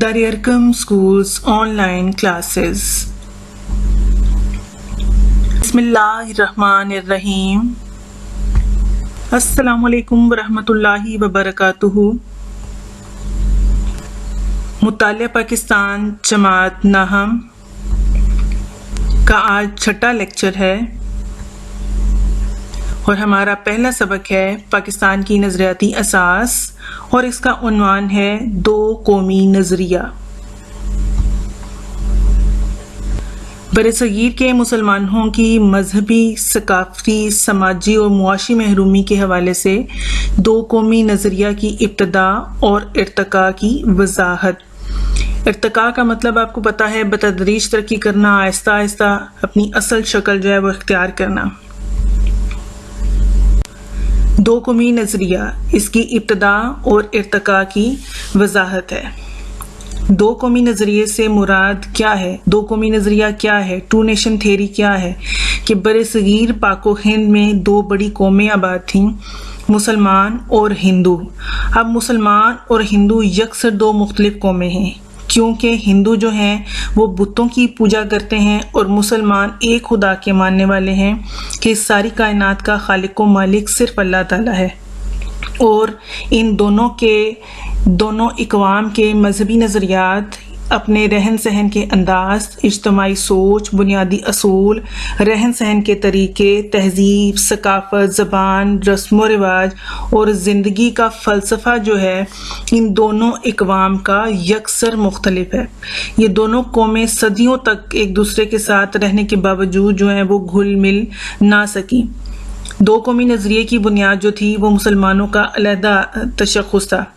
Darul Arqam Schools online classes. बिस्मिल्लाहिर्रहमानिर्रहीम. अस्सलामुअलैकुम वरहमतुल्लाहि वबरकातुहू. मुतालिया पाकिस्तान जमात नाहम का आज छठा लेक्चर है और हमारा पहला सबक है पाकिस्तान की नज़रियाती असास और इसका उन्वान है दो कौमी नज़रिया। बरसगीर के मुसलमानों की मजहबी, सकाफती, समाजी और मुआशी महरूमी के हवाले से दो कौमी नज़रिया की इब्तदा और इर्तका की वजाहत। इर्तका का मतलब आपको पता है बतदरीज तरक्की करना, आहिस्ता आहिस्ता अपनी असल शक्ल जो है वो इख्तियार करना। दो कौमी नज़रिया इसकी इब्तदा और इर्तका की वजाहत है। दो कौमी नज़रिए से मुराद क्या है? दो कौमी नज़रिया क्या है? टू नेशन थ्योरी क्या है? कि बरसगीर पाको हिंद में दो बड़ी कौमें आबाद थीं, मुसलमान और हिंदू। अब मुसलमान और हिंदू यकसर दो मुख्तलिफ कौमें हैं, क्योंकि हिंदू जो हैं वो बुतों की पूजा करते हैं और मुसलमान एक खुदा के मानने वाले हैं कि सारी कायनात का खालिक व मालिक सिर्फ अल्लाह ताला है। और इन दोनों इकवाम के मजहबी नज़रियात, अपने रहन सहन के अंदाज, इज्तमाई सोच, बुनियादी असूल, रहन सहन के तरीके, तहजीब, सकाफत, ज़बान, रस्म व रिवाज और ज़िंदगी का फ़लसफ़ा जो है इन दोनों इकवाम का यकसर मुख्तलिफ है। ये दोनों कौमें सदियों तक एक दूसरे के साथ रहने के बावजूद जो है वो घुल मिल ना सकी। दो कौमी नज़रिए की बुनियाद जो थी वो मुसलमानों का अलहदा तशख़्ख़ुस था।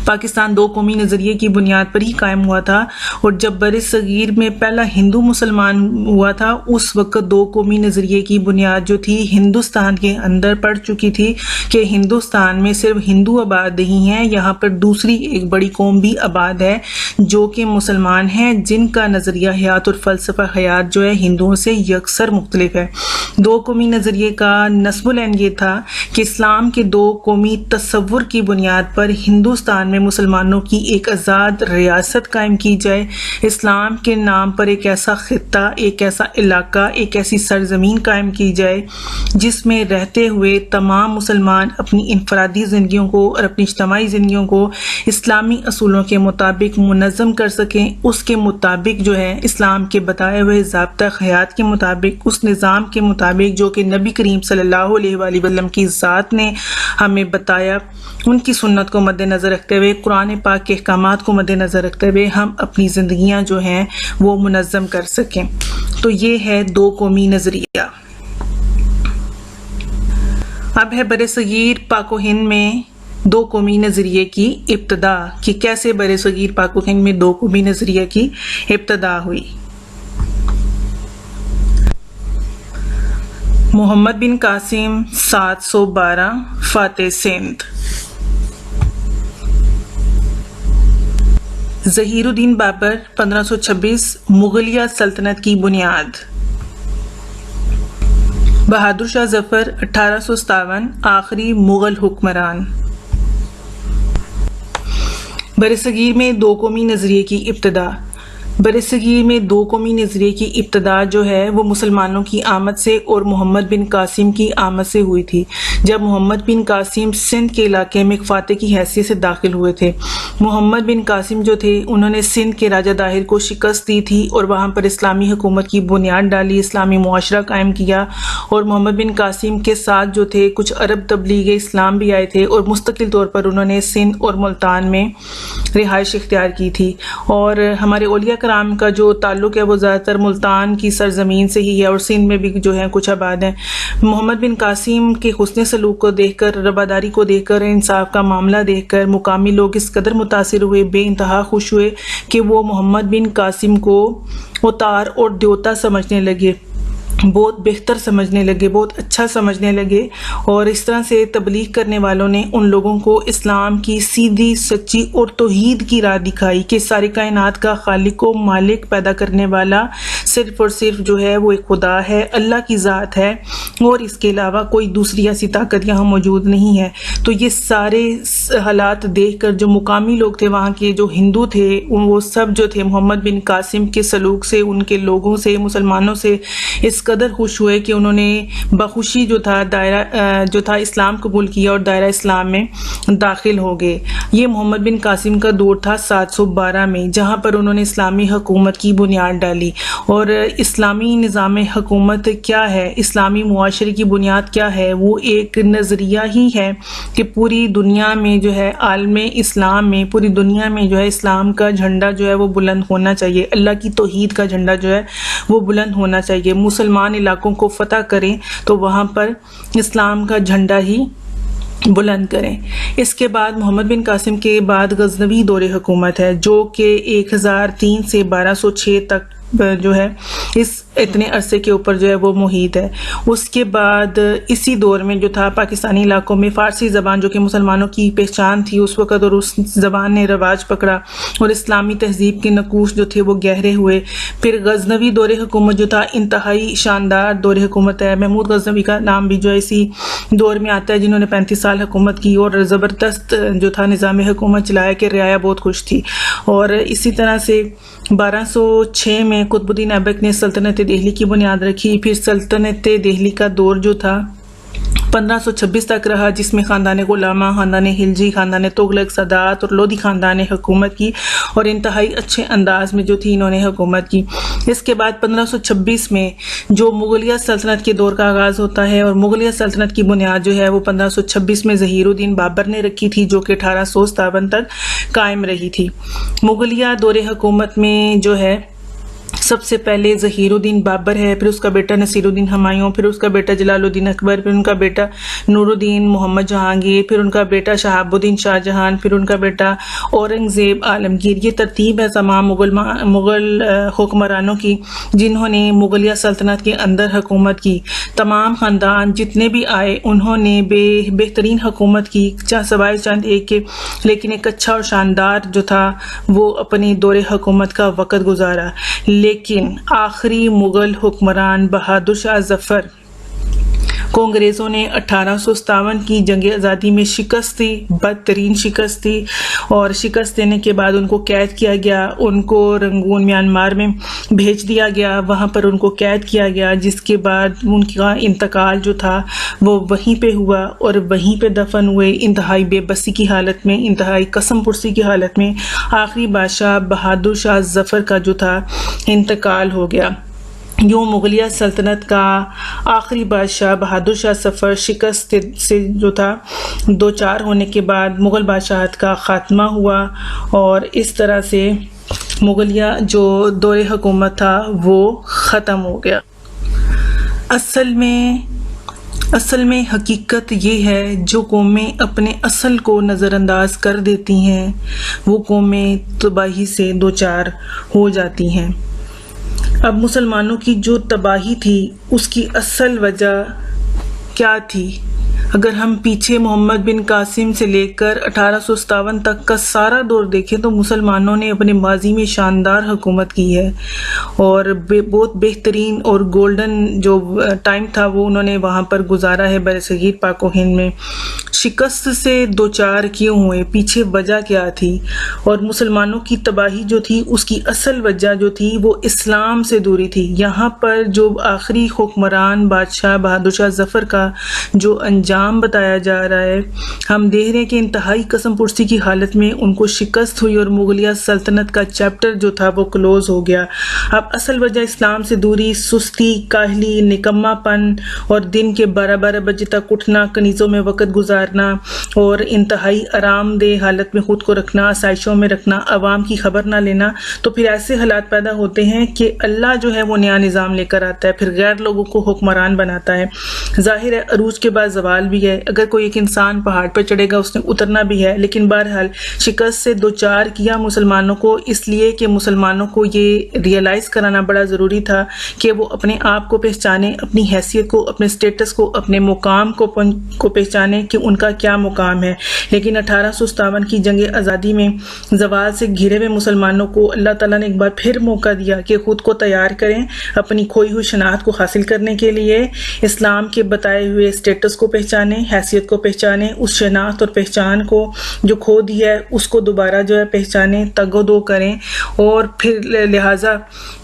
पाकिस्तान दो कौमी नज़रिए की बुनियाद पर ही कायम हुआ था और जब बरसगीर में पहला हिंदू मुसलमान हुआ था उस वक्त दो कौमी नज़रिए की बुनियाद जो थी हिंदुस्तान के अंदर पड़ चुकी थी कि हिंदुस्तान में सिर्फ हिंदू आबाद नहीं है, यहाँ पर दूसरी एक बड़ी कौम भी आबाद है जो कि मुसलमान हैं, जिनका नज़रिया हयात और फ़लसफ़ा हयात जो है हिंदुओं से यकसर मुख्तलिफ है। दो कौमी नज़रिए का नस्बुल ऐन ये था कि इस्लाम के दो कौमी तसव्वुर की बुनियाद पर हिंदुस्तान में मुसलमानों की एक आज़ाद रियासत कायम की जाए। इस्लाम के नाम पर एक ऐसा खित्ता, एक ऐसा इलाका, एक ऐसी सरजमीन कायम की जाए जिसमें रहते हुए तमाम मुसलमान अपनी इनफरादी ज़िंदगियों को और अपनी इज्तमाई ज़िंदगियों को इस्लामी असूलों के मुताबिक मुनज़्ज़म कर सकें। उसके मुताबिक जो है इस्लाम के बताए हुए ज़ाब्ता हयात के मुताबिक, उस निज़ाम के मुताबिक जो कि नबी करीम सल्लल्लाहु अलैहि वसल्लम की ज़ात ने हमें बताया, उनकी सुन्नत को मद्देनज़र रखते हुए, कुरान पाक के अहकामात को मद्देनज़र रखते हुए हम अपनी ज़िंदगियाँ जो हैं वो मुनज़्ज़म कर सकें। तो ये है दो कौमी नज़रिया। अब है बरसगीर पाको हिंद में दो कौमी नज़रिए की इब्तदा कि कैसे बरसगीर पाको हिंद में दो कौमी नज़रिए की इब्तदा हुई। मोहम्मद बिन कासिम 712 फातेह सिंध। ज़हीरुद्दीन बाबर 1526 मुगलिया सल्तनत की बुनियाद। बहादुर शाह जफर 1857 आखिरी मुगल हुक्मरान। बरसगीर में दो कौमी नज़रिए की इब्तदा। बरसगीर में दो कौमी नज़रिए की इब्तदा जो है वो मुसलमानों की आमद से और मोहम्मद बिन कासिम की आमद से हुई थी। जब मोहम्मद बिन कासिम सिंध के इलाके में एक फातेह की हैसियत से दाखिल हुए थे। मोहम्मद बिन कासिम जो थे उन्होंने सिंध के राजा दाहिर को शिकस्त दी थी और वहाँ पर इस्लामी हुकूमत की बुनियाद डाली, इस्लामी मुआशरा कायम किया। और मोहम्मद बिन कासिम के साथ जो थे कुछ अरब तबलीग इस्लाम भी आए थे और मुस्तकिल तौर पर उन्होंने सिंध और मुल्तान में रिहाइश इख्तियार की थी। और हमारे औलिया कराम का जो ताल्लुक़ है वो ज़्यादातर मुल्तान की सरजमीन से ही है और सिंध में भी जो है कुछ आबाद हैं। मोहम्मद बिन कासिम के हुस्न सलूक को देखकर, रबादारी को देखकर, इंसाफ का मामला देखकर मुकामी लोग इस कदर मुतासिर हुए, बेइंतहा खुश हुए कि वो मोहम्मद बिन कासिम को उतार और द्योता समझने लगे। बहुत बेहतर समझने लगे, बहुत अच्छा समझने लगे। और इस तरह से तबलीग करने वालों ने उन लोगों को इस्लाम की सीधी सच्ची और तौहीद की राह दिखाई कि सारी कायनात का खालिक व मालिक, पैदा करने वाला सिर्फ और सिर्फ जो है वो एक खुदा है, अल्लाह की ज़ात है, और इसके अलावा कोई दूसरी ऐसी ताकत यहाँ मौजूद नहीं है। तो ये सारे हालात देख कर जो मुकामी लोग थे, वहाँ के जो हिंदू थे, वो सब जो थे मोहम्मद बिन कासिम के सलूक से, उनके लोगों से, मुसलमानों से इस कदर खुश हुए कि उन्होंने बखुशी जो था इस्लाम कबूल किया और दायरा इस्लाम में दाखिल हो गए। ये मोहम्मद बिन कासिम का दौर था 712 में, जहाँ पर उन्होंने इस्लामी हुकूमत की बुनियाद डाली। और इस्लामी निज़ाम हुकूमत क्या है, इस्लामी मुआशरे की बुनियाद क्या है, वो एक नज़रिया ही है कि पूरी दुनिया में जो है, आलम इस्लाम में पूरी दुनिया में जो है इस्लाम का झंडा जो है वो बुलंद होना चाहिए, अल्लाह की तौहीद का झंडा जो है वो बुलंद होना चाहिए। मुसलमान इलाकों को फतह करें तो वहाँ पर इस्लाम का झंडा ही बुलंद करें। इसके बाद मोहम्मद बिन कासिम के बाद गजनवी दौरे हुकूमत है, जो कि 1003 से 1206 तक जो है इस इतने अरसे के ऊपर जो है वो मुहीत है। उसके बाद इसी दौर में जो था पाकिस्तानी इलाकों में फ़ारसी ज़बान, जो कि मुसलमानों की पहचान थी उस वक़्त, और उस ज़बान ने रवाज पकड़ा और इस्लामी तहज़ीब के नकूश जो थे वो गहरे हुए। फिर गजनवी दौरे हुकूमत जो था इंतहाई शानदार दौरे हुकूमत है। महमूद गजनवी का नाम भी जो है इसी दौर में आता है, जिन्होंने 35 साल हुकूमत की और ज़बरदस्त जो था निज़ाम हुकूमत चलाया कि रियाया बहुत खुश थी। और इसी तरह से 1206 में कुतुबुद्दीन ऐबक ने सल्तनत दिल्ली की बुनियाद रखी। फिर सल्तनत दिल्ली का दौर जो था 1526 तक रहा, जिसमें ख़ानदान गुलामा, ख़ानदान खिलजी, ख़ानदान तुगलक, सदात और लोधी ख़ानदान ने हुकूमत की और इंतहाई अच्छे अंदाज में जो थी इन्होंने हुकूमत की। इसके बाद 1526 में जो मुगलिया सल्तनत के दौर का आगाज़ होता है, और मुगलिया सल्तनत की बुनियाद जो है वो 1526 में ज़हीरुद्दीन बाबर ने रखी थी, जो कि 1857 तक कायम रही थी। मुगलिया दौरे हुकूमत में जो है सबसे पहले ज़हीरुद्दीन बाबर है, फिर उसका बेटा नसीरुद्दीन हुमायूं, फिर उसका बेटा जलालुद्दीन अकबर, फिर उनका बेटा नूरुद्दीन मोहम्मद जहांगीर, फिर उनका बेटा शहाबुद्दीन शाहजहां, फिर उनका बेटा औरंगज़ेब आलमगीर। ये तरतीब है तमाम मुगल हुक्मरानों की जिन्होंने मुगलिया सल्तनत के अंदर हुकूमत की। तमाम ख़ानदान जितने भी आए उन्होंने बेहतरीन हुकूमत की, चाहे सवाए चंद एक के, लेकिन एक अच्छा और शानदार जो था वो अपनी दौरे हुकूमत का वक़्त गुजारा। लेकिन आखिरी मुगल हुक्मरान बहादुर शाह जफर को अंग्रेज़ों ने 1857 की जंग आज़ादी में शिकस्त दी, बदतरीन शिकस्त दी, और शिकस्त देने के बाद उनको कैद किया गया, उनको रंगून म्यांमार में भेज दिया गया, वहाँ पर उनको कैद किया गया, जिसके बाद उनका इंतकाल जो था वो वहीं पे हुआ और वहीं पे दफन हुए, इंतहाई बेबसी की हालत में, इंतहाई कसम पुरसी की हालत में। आखिरी बादशाह बहादुर शाह जफर का जो था इंतकाल हो गया। यूँ मुगलिया सल्तनत का आखिरी बादशाह बहादुर शाह जफर शिकस्त से जो था दो चार होने के बाद मुग़ल बादशाहत का ख़ात्मा हुआ, और इस तरह से मुगलिया जो दौरे हुकूमत था वो ख़त्म हो गया। असल में हकीकत ये है, जो कौमें अपने असल को नज़रअंदाज कर देती हैं वो कौमें तबाही से दो चार हो जाती हैं। अब मुसलमानों की जो तबाही थी उसकी असल वजह क्या थी? अगर हम पीछे मोहम्मद बिन कासिम से लेकर 1857 तक का सारा दौर देखें तो मुसलमानों ने अपने माजी में शानदार हुकूमत की है और बहुत बेहतरीन और गोल्डन जो टाइम था वो उन्होंने वहाँ पर गुजारा है बरसगीर पाक व हिंद में। शिकस्त से दो चार क्यों हुए, पीछे वजह क्या थी? और मुसलमानों की तबाही जो थी उसकी असल वजह जो थी वो इस्लाम से दूरी थी। यहाँ पर जो आखिरी हुक्मरान बादशाह बहादुर शाह जफर का जो अंजाम बताया जा रहा है, हम देख रहे हैं कि इंतहाई कसम पुरसी की हालत में उनको शिकस्त हुई और मुगलिया सल्तनत का चैप्टर जो था वो क्लोज हो गया। अब असल वजह इस्लाम से दूरी, सुस्ती, काहली, निकम्मापन और दिन के 12-12 बजे तक उठना, कनीज़ों में वक़्त गुजारना और इंतहाई आरामदेह हालत में खुद को रखना, आसाइशों में रखना, अवाम की खबर ना लेना। तो फिर ऐसे हालात पैदा होते हैं कि अल्लाह जो है वो नया निज़ाम लेकर आता है, फिर गैर लोगों को हुक्मरान बनाता है। जाहिर है अरूज के बाद ज़वाल सवाल भी है। अगर कोई एक इंसान पहाड़ पर चढ़ेगा उसने उतरना भी है, लेकिन बहरहाल शिकस्त से दो चार किया मुसलमानों को, इसलिए कि मुसलमानों को ये रियलाइज़ कराना बड़ा ज़रूरी था कि वो अपने आप को पहचाने, अपनी हैसियत को, अपने स्टेटस को, अपने मुकाम को पहचाने कि उनका क्या मुकाम है। लेकिन 1857 की जंग आज़ादी में ज़वाल से घिरे हुए मुसलमानों को अल्लाह ताला ने एक बार फिर मौका दिया कि खुद को तैयार करें अपनी खोई हुई शनाख्त को हासिल करने के लिए, इस्लाम के बताए हुए स्टेटस को पहचाने, हैसियत को पहचाने, उस शनाख्त और पहचान को जो खो दी है उसको दोबारा जो है पहचाने, तगोदो करें। और फिर लिहाजा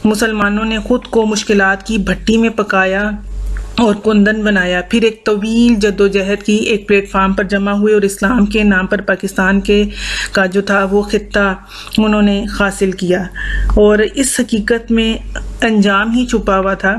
मुसलमानों ने खुद को मुश्किलात की भट्टी में पकाया और कुंदन बनाया। फिर एक तवील जद्दोजहद की, एक प्लेटफार्म पर जमा हुए और इस्लाम के नाम पर पाकिस्तान के का जो था वो खित्ता उन्होंने हासिल किया। और इस हकीकत में अंजाम ही छुपा हुआ था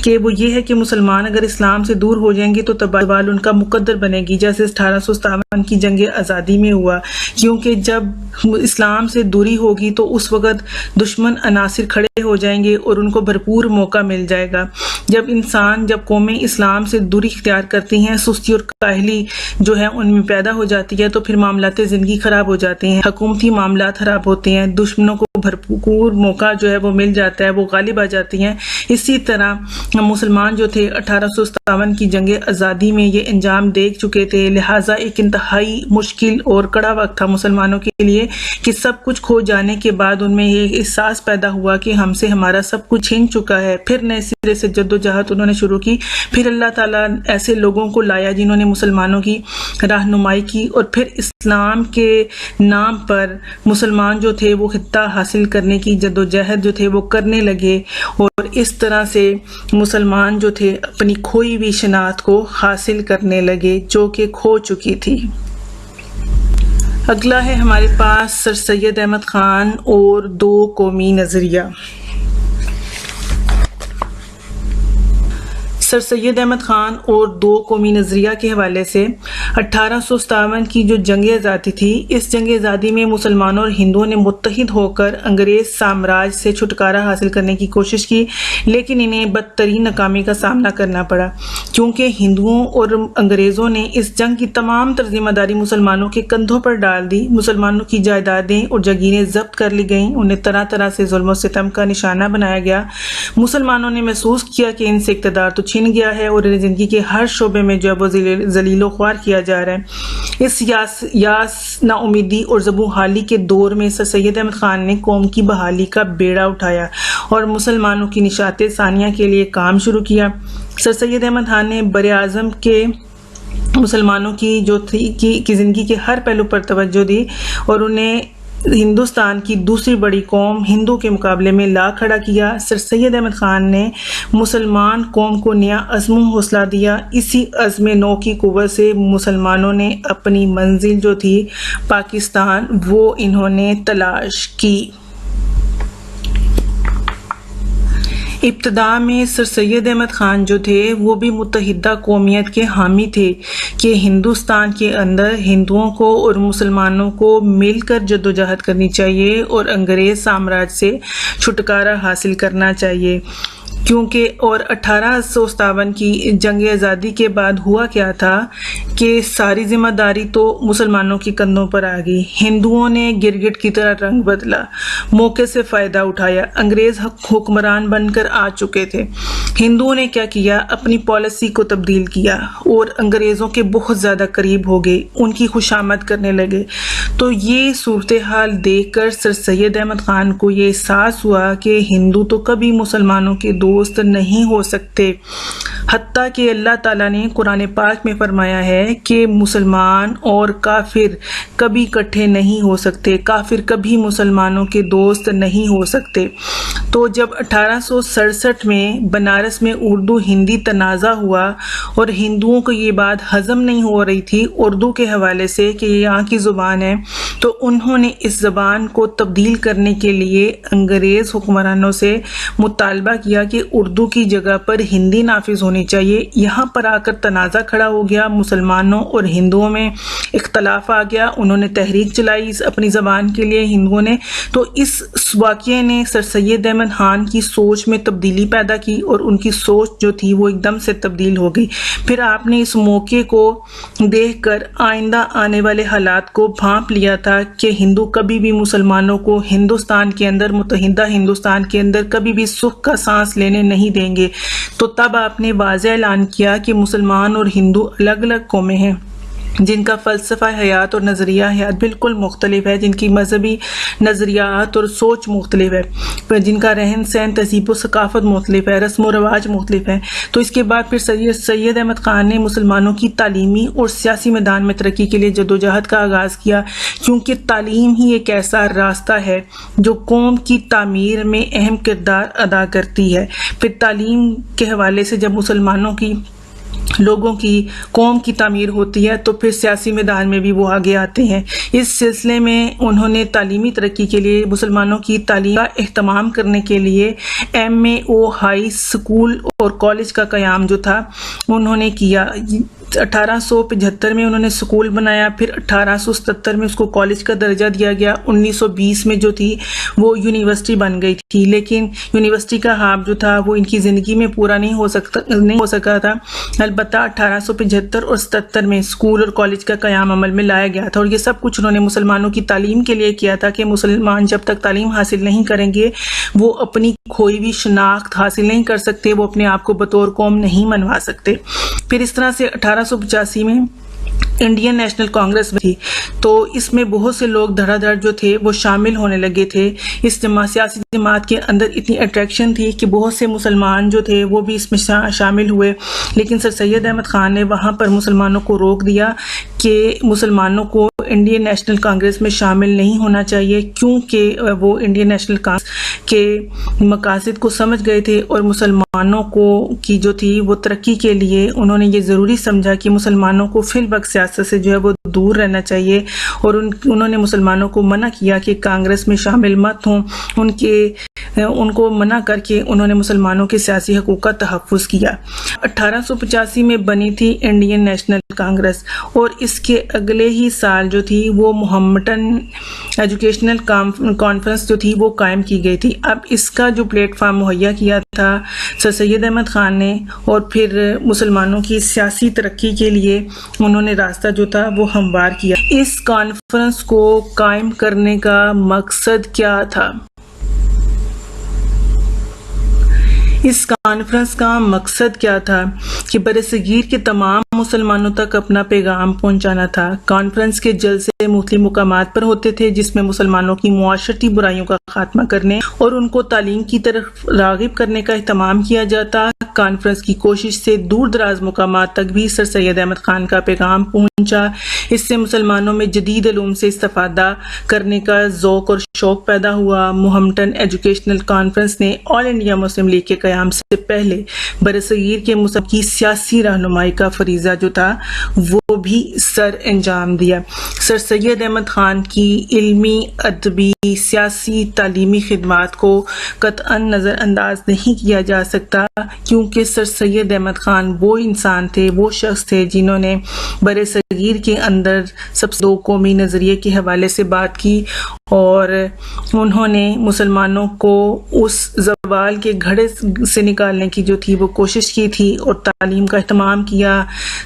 कि वो ये है कि मुसलमान अगर इस्लाम से दूर हो जाएंगे तो तबादल उनका मुकद्दर बनेगी, जैसे 1857 की जंग आज़ादी में हुआ। क्योंकि जब इस्लाम से दूरी होगी तो उस वक़्त दुश्मन अनासिर खड़े हो जाएंगे और उनको भरपूर मौका मिल जाएगा। जब कौमें इस्लाम से दूरी इख्तियार करती हैं, सुस्ती और काहली जो है उनमें पैदा हो जाती है, तो फिर मामलाते ज़िंदगी ख़राब हो जाते हैं, हुकूमती मामलात ख़राब होते हैं, दुश्मनों को भरपूर मौका जो है वो मिल जाता है, वो गालिब आ जाती हैं। इसी तरह मुसलमान जो थे 1857 की जंग आज़ादी में ये अंजाम देख चुके थे। लिहाजा एक इंतहाई मुश्किल और कड़ा वक्त था मुसलमानों के लिए कि सब कुछ खो जाने के बाद उनमें ये एहसास पैदा हुआ कि हमसे हमारा सब कुछ छिन चुका है। फिर नए सिरे से जद्दोजहद उन्होंने शुरू की। फिर अल्लाह ताला ऐसे लोगों को लाया जिन्होंने मुसलमानों की रहनुमाई की, और फिर इस्लाम के नाम पर मुसलमान जो थे वो खित्ता हासिल करने की जद्दोजहद जो थे वो करने लगे। और इस तरह से मुसलमान जो थे अपनी खोई हुई शनाख्त को हासिल करने लगे जो कि खो चुकी थी। अगला है हमारे पास सर सैयद अहमद खान और दो कौमी नज़रिया। सर सैयद अहमद खान और दो कौमी नज़रिया के हवाले से 1857 की जो जंग आज़ादी थी, इस जंग आज़ादी में मुसलमानों और हिंदुओं ने मुत्तहिद होकर अंग्रेज़ साम्राज्य से छुटकारा हासिल करने की कोशिश की, लेकिन इन्हें बदतरीन नाकामी का सामना करना पड़ा, क्योंकि हिंदुओं और अंग्रेज़ों ने इस जंग की तमाम जिम्मेदारी मुसलमानों के कंधों पर डाल दी। मुसलमानों की जायदादें और जगीरें जब्त कर ली गईं, उन्हें तरह तरह से जुल्म और सितम का निशाना बनाया गया। मुसलमानों ने महसूस किया कि इनसे इक़्तिदार तो छिन गया है और इन्हें ज़िंदगी के हर शोबे में जो है वो जलीलो ख्वार किया जा रहा है। इस यास नाउमीदी और ज़बू हाली के दौर में सर सैयद अहमद खान ने कौम की बहाली का बेड़ा उठाया और मुसलमानों की निशाते सानिया के लिए काम शुरू किया। सर सैयद अहमद खान ने बर आज़म के मुसलमानों की जो थी की ज़िंदगी के हर पहलू पर तवज्जो दी और उन्हें हिंदुस्तान की दूसरी बड़ी कौम हिंदू के मुकाबले में ला खड़ा किया। सर सैयद अहमद खान ने मुसलमान कौम को नया अज़्म हौसला दिया। इसी अज़्म नौ की कुव्वत से मुसलमानों ने अपनी मंजिल जो थी पाकिस्तान वो इन्होंने तलाश की। इब्तदा में सर सैयद अहमद खान जो थे वो भी मुत्तहिदा कौमियत के हामी थे कि हिंदुस्तान के अंदर हिंदुओं को और मुसलमानों को मिलकर जद्दोजहद करनी चाहिए और अंग्रेज़ साम्राज्य से छुटकारा हासिल करना चाहिए। क्योंकि और 1857 की जंग आज़ादी के बाद हुआ क्या था कि सारी जिम्मेदारी तो मुसलमानों के कंधों पर आ गई। हिंदुओं ने गिरगिट की तरह रंग बदला, मौके से फ़ायदा उठाया। अंग्रेज़ हुक्मरान बनकर आ चुके थे। हिंदुओं ने क्या किया, अपनी पॉलिसी को तब्दील किया और अंग्रेज़ों के बहुत ज़्यादा करीब हो गए, उनकी खुशामद करने लगे। तो ये सूरत हाल देख कर सर सैयद अहमद खान को ये एहसास हुआ कि हिंदू तो कभी मुसलमानों के दोस्त नहीं हो सकते। हत्ता कि अल्लाह ताला ने कुरान पाक में फरमाया है कि मुसलमान और काफिर कभी इकट्ठे नहीं हो सकते, काफिर कभी मुसलमानों के दोस्त नहीं हो सकते। तो जब 1867 में बनारस में उर्दू हिंदी तनाज़ा हुआ और हिंदुओं को ये बात हजम नहीं हो रही थी उर्दू के हवाले से कि ये यहाँ की ज़ुबान है, तो उन्होंने इस ज़बान को तब्दील करने के लिए अंग्रेज़ हुक्मरानों से मुतालबा किया किया कि उर्दू की जगह पर हिंदी नाफिज होनी चाहिए। यहाँ पर आकर तनाज़ा खड़ा हो गया, मुसलमानों और हिंदुओं में इख्तलाफ आ गया। उन्होंने तहरीक चलाई अपनी ज़बान के लिए हिंदुओं ने। तो इस वाक़ये ने सर सैयद अहमद ख़ान की सोच में तब्दीली पैदा की और उनकी सोच जो थी वो एकदम से तब्दील हो गई। फिर आपने इस मौके को देखकर आइंदा आने वाले हालात को भांप लिया था कि हिंदू कभी भी मुसलमानों को हिंदुस्तान के अंदर, मुत्तहिदा हिंदुस्तान के अंदर कभी भी सुख का सांस लेने नहीं देंगे। तो तब आपने वाज़ेह ऐलान किया कि मुसलमान और हिंदू अलग अलग कौमें हैं, जिनका फ़लसफ़ा हयात और नज़रिया हयात बिल्कुल मुख्तलिफ है, जिनकी मजहबी नज़रियात और सोच मुख्तलिफ है, जिनका रहन सहन, तहज़ीब व सकाफ़त मुख्तलिफ है, रस्म व रवाज मुख्तलिफ है। तो इसके बाद फिर सैयद अहमद ख़ान ने मुसलमानों की तालीमी और सियासी मैदान में तरक्की के लिए जदोजहद का आगाज़ किया, क्योंकि तालीम ही एक ऐसा रास्ता है जो कौम की तामीर में अहम किरदार अदा करती है। फिर तालीम के हवाले से जब मुसलमानों की, लोगों की, कौम की तामीर होती है तो फिर सियासी मैदान में भी वो आगे आते हैं। इस सिलसिले में उन्होंने तालीमी तरक्की के लिए, मुसलमानों की तालीम का एहतमाम करने के लिए MAO हाई स्कूल और कॉलेज का क़याम जो था उन्होंने किया। 1875 में उन्होंने स्कूल बनाया, फिर 1877 में उसको कॉलेज का दर्जा दिया गया। 1920 में जो थी वो यूनिवर्सिटी बन गई थी, लेकिन यूनिवर्सिटी का ख्वाब जो था वो इनकी ज़िंदगी में पूरा नहीं हो सका था। अलबत्ता 1875 और 77 में स्कूल और कॉलेज का क़याम अमल में लाया गया था, और ये सब कुछ उन्होंने मुसलमानों की तालीम के लिए किया था कि मुसलमान जब तक तालीम हासिल नहीं करेंगे वो अपनी खोई हुई शनाख्त हासिल नहीं कर सकते, वो अपने आप को बतौर कौम नहीं मनवा सकते। फिर इस तरह से 1885 में इंडियन नेशनल कांग्रेस थी, तो इसमें बहुत से लोग धड़ाधड़ जो थे वो शामिल होने लगे थे। इस सियासी जमात के अंदर इतनी अट्रैक्शन थी कि बहुत से मुसलमान जो थे वो भी इसमें शामिल हुए, लेकिन सर सैयद अहमद ख़ान ने वहाँ पर मुसलमानों को रोक दिया कि मुसलमानों को इंडियन नेशनल कांग्रेस में शामिल नहीं होना चाहिए, क्योंकि वो इंडियन नेशनल कांग्रेस के मकासद को समझ गए थे और मुसलमानों को की जो थी वो तरक्की के लिए उन्होंने ये ज़रूरी समझा कि मुसलमानों को फिल वक्त सियासत से जो है वो दूर रहना चाहिए, और उन्होंने मुसलमानों को मना किया कि कांग्रेस में शामिल मत हों। उनको मना करके उन्होंने मुसलमानों के सियासी हकूक़ का तहफ़्फ़ुज़ किया। 1885 में बनी थी इंडियन नेशनल कांग्रेस, और इसके अगले ही साल जो थी वो मोहम्मडन एजुकेशनल कॉन्फ्रेंस जो थी वो कायम की गई थी। अब इसका जो प्लेटफार्म मुहैया किया था सर सैयद अहमद ख़ान ने, और फिर मुसलमानों की सियासी तरक्की के लिए उन्होंने रास्ता जो था वो हमवार किया। इस कॉन्फ्रेंस को कायम करने का मकसद क्या था? इस कॉन्फ्रेंस का मकसद क्या था कि बरसगीर के तमाम मुसलमानों तक अपना पैगाम पहुंचाना था। कॉन्फ्रेंस के जलसे मुख्तलिफ मुकामात पर होते थे, जिसमें मुसलमानों की मुआशरती बुराइयों का खात्मा करने और उनको तालीम की तरफ राग़िब करने का एहतमाम किया जाता। कॉन्फ्रेंस की कोशिश से दूर दराज मुकामात तक भी सर सैयद अहमद ख़ान का पैगाम पहुंचा। इससे मुसलमानों में जदीद इल्म से इस्तिफ़ादा करने का ज़ौक़ और शौक़ पैदा हुआ। मोहम्मडन एजुकेशनल कॉन्फ्रेंस ने ऑल इंडिया मुस्लिम लीग के क़याम से पहले बरसगीर के मुसलमानों की सियासी रहनुमाई का फरीज़ा जो था वो भी सर अंजाम दिया। सर सैयद अहमद ख़ान की इल्मी, अदबी, सियासी, तालीमी खिदमात को कतअन नज़रअंदाज नहीं किया जा सकता, क्योंकि सर सैयद अहमद ख़ान वो इंसान थे, वो शख्स थे जिन्होंने बरसगीर के अंदर सबसे दो कौमी नज़रिए के हवाले से बात की, और उन्होंने मुसलमानों को उस ज़वाल के घड़े से निकालने की जो थी वो कोशिश की थी, और तालीम का एहतमाम किया,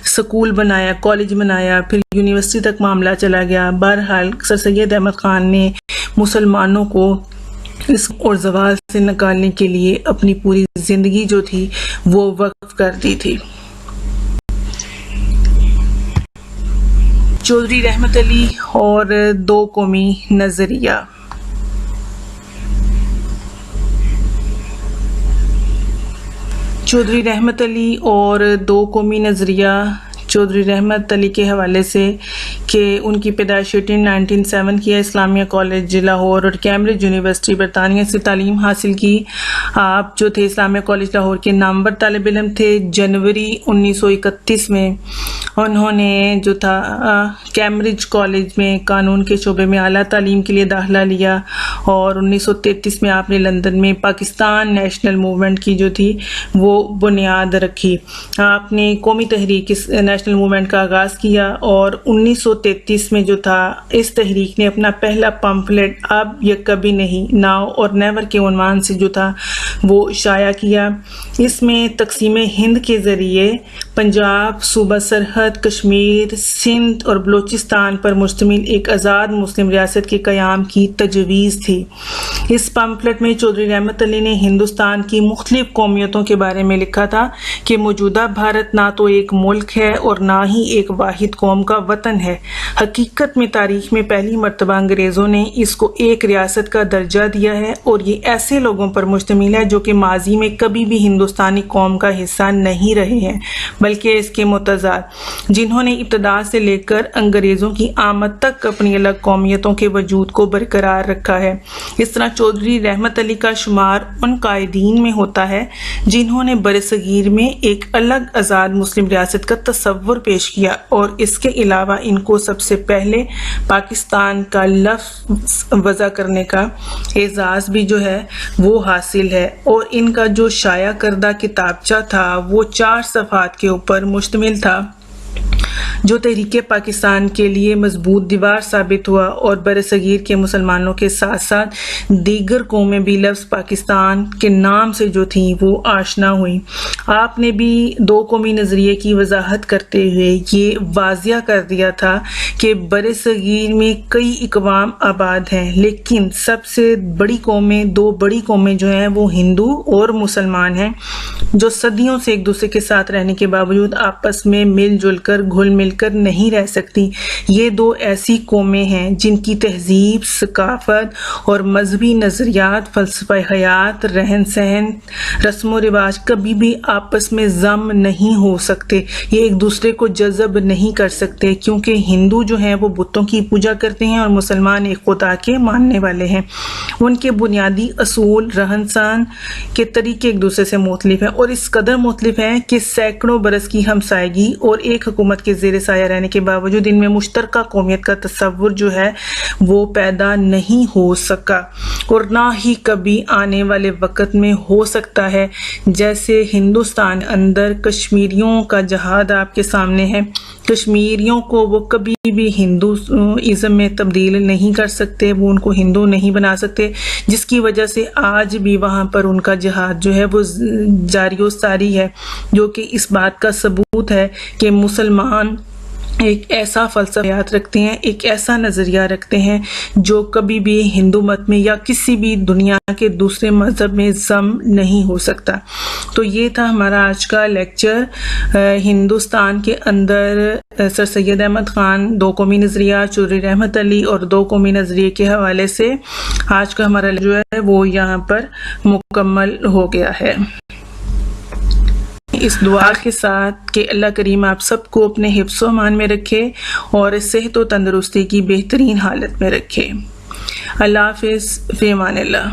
स्कूल बनाया, कॉलेज बनाया, फिर यूनिवर्सिटी तक मामला चला गया। बहरहाल सर सैयद अहमद ख़ान ने मुसलमानों को इस और ज़वाल से निकालने के लिए अपनी पूरी ज़िंदगी जो थी वो वक्फ कर दी थी। चौधरी रहमत अली और दो कौमी नज़रिया। चौधरी रहमत अली और दो कौमी नज़रिया। चौधरी रहमत अली के हवाले से कि उनकी पैदाइश 1907 की है। इस्लामिया कॉलेज लाहौर और कैम्ब्रिज यूनिवर्सिटी बरतानिया से तालीम हासिल की। आप जो थे इस्लामिया कॉलेज लाहौर के नामवर तालिब इल्म थे। जनवरी 1931 में उन्होंने जो था कैम्ब्रिज कॉलेज में कानून के शोबे में आला तालीम के लिए दाखिला लिया और 1933 में आपने लंदन में पाकिस्तान नेशनल मूवमेंट की जो थी वो बुनियाद रखी। आपने कौमी तहरीक इस नेशनल मूवमेंट का आगाज़ किया और 1933 में जो था इस तहरीक ने अपना पहला पम्फलेट अब या कभी नहीं, नाउ और नेवर के उन्वान से जो था वो शाया किया। इसमें तकसीम हिंद के ज़रिए पंजाब, सूबा सरहद, कश्मीर, सिंध और बलूचिस्तान पर मुश्तमिल एक आज़ाद मुस्लिम रियासत के क़याम की तजवीज़ थी। इस पम्फलेट में चौधरी रहमत अली ने हिंदुस्तान की मुख्तलिफ कौमियतों के बारे में लिखा था कि मौजूदा भारत ना तो एक मुल्क है और ना ही एक वाहिद कौम का वतन है। हकीकत में तारीख में पहली मरतबा अंग्रेज़ों ने इसको एक रियासत का दर्जा दिया है और ये ऐसे लोगों पर मुश्तमिल है जो कि माजी में कभी भी हिंदुस्तानी कौम का हिस्सा नहीं रहे हैं, बल्कि इसके मुतज़ाद, जिन्होंने इब्तदा से लेकर अंग्रेज़ों की आमद तक अपनी अलग कौमियतों के वजूद को बरकरार रखा है। इस तरह चौधरी रहमत अली का शुमार उन कायदीन में होता है जिन्होंने बरसगीर में एक अलग आज़ाद मुस्लिम रियासत का तस्वुर पेश किया और इसके अलावा इनको सबसे पहले पाकिस्तान का लफ्ज़ वज़ा करने का एजाज़ भी जो है वो हासिल है। और इनका जो शाया करदा किताबचा था वो 4 सफ़हात के ऊपर मुश्तमिल था जो तहरीके पाकिस्तान के लिए मजबूत दीवार साबित हुआ और बरसगीर के मुसलमानों के साथ साथ दीगर कौमें भी लफ्ज़ पाकिस्तान के नाम से जो थी वो आशना हुई। आपने भी दो कौमी नज़रिए की वजाहत करते हुए ये वाजिया कर दिया था कि बरसगीर में कई इकवाम आबाद हैं, लेकिन सबसे बड़ी कौमें, 2 बड़ी कौमें जो हैं वो हिंदू और मुसलमान हैं, जो सदियों से एक दूसरे के साथ रहने के बावजूद आपस में मिलजुल कर घुल मिलकर नहीं रह सकती। ये 2 ऐसी कौमें हैं जिनकी तहजीब, सकाफत और मजहबी नज़रियात, फ़लसफ़ा हयात, रहन सहन, रस्म व रिवाज कभी भी आपस में जम नहीं हो सकते। ये एक दूसरे को जज़ब नहीं कर सकते, क्योंकि हिंदू जो हैं वो बुतों की पूजा करते हैं और मुसलमान एक खुदा के मानने वाले हैं। उनके बुनियादी असूल, रहन सहन के तरीके एक दूसरे से मुख्तलिफ हैं और इस कदर मुख्तलिफ हैं कि सैकड़ों बरस की हमसायगी और एक हुकूमत के ज़ेरे साया रहने के बावजूद इनमें मुश्तरका कौमियत का तस्वुर जो है वो पैदा नहीं हो सका और ना ही कभी आने वाले वक्त में हो सकता है। जैसे हिंदुस्तान अंदर कश्मीरियों का जहाद आपके सामने है, कश्मीरियों को वो कभी भी हिंदूइज़्म में तब्दील नहीं कर सकते, वो उनको हिंदू नहीं बना सकते, जिसकी वजह से आज भी वहाँ पर उनका जिहाद जो है वो जारी सारी है, जो कि इस बात का सबूत है कि मुसलमान एक ऐसा फ़लसफ़ा रखते हैं, एक ऐसा नज़रिया रखते हैं जो कभी भी हिंदू मत में या किसी भी दुनिया के दूसरे मज़हब में जम नहीं हो सकता। तो ये था हमारा आज का लेक्चर हिंदुस्तान के अंदर सर सैयद अहमद ख़ान, 2 कौमी नज़रिया, चौधरी रहमत अली और 2 कौमी नज़रिए के हवाले से आज का हमारा जो है वो यहाँ पर मुकम्मल हो गया है। इस दुआ के साथ कि अल्लाह करीम आप सबको अपने हिफ्ज़ व अमान में रखे और सेहत व तंदुरुस्ती की बेहतरीन हालत में रखे। अल्लाह हाफ़िज़, फ़ी अमान अल्लाह।